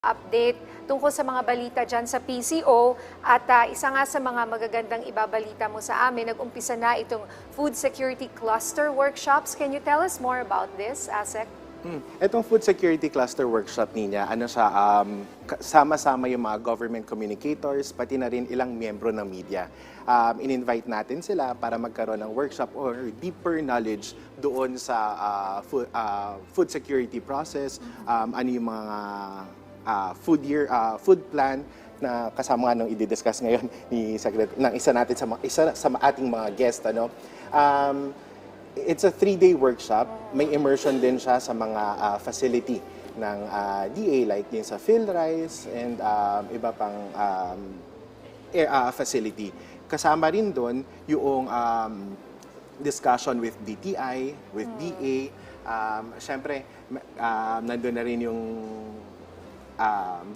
update tungkol sa mga balita dyan sa PCO at isa nga sa mga magagandang ibabalita mo sa amin, nag-umpisa na itong Food Security Cluster Workshops. Can you tell us more about this, Asek? Itong Food Security Cluster Workshop niya, sama-sama yung mga government communicators, pati na rin ilang miyembro ng media. In-invite natin sila para magkaroon ng workshop or deeper knowledge doon sa food security process, ano yung mga food plan na kasama nga nung i-discuss ngayon ni ng isa sa ating mga guest, ano. It's a 3-day workshop. May immersion din siya sa mga facility ng DA like din sa PhilRice and iba pang facility. Kasama rin doon yung discussion with DTI, with DA. Siyempre, nandun na rin yung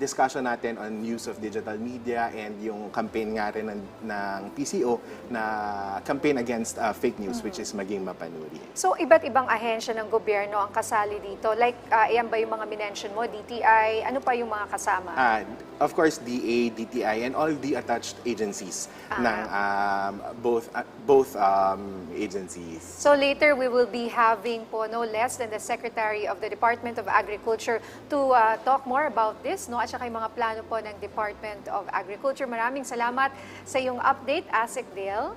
discussion natin on use of digital media and yung campaign nga rin ng PCO na campaign against fake news, which is maging mapanuri. So, iba't ibang ahensya ng gobyerno ang kasali dito. Like, ayan ba yung mga minention mo, DTI? Ano pa yung mga kasama? Of course, DA, DTI, and all the attached agencies ng both agencies. So later, we will be having po no less than the Secretary of the Department of Agriculture to talk more about this, no? At saka yung mga plano po ng Department of Agriculture. Maraming salamat sa iyong update, Asek Dale.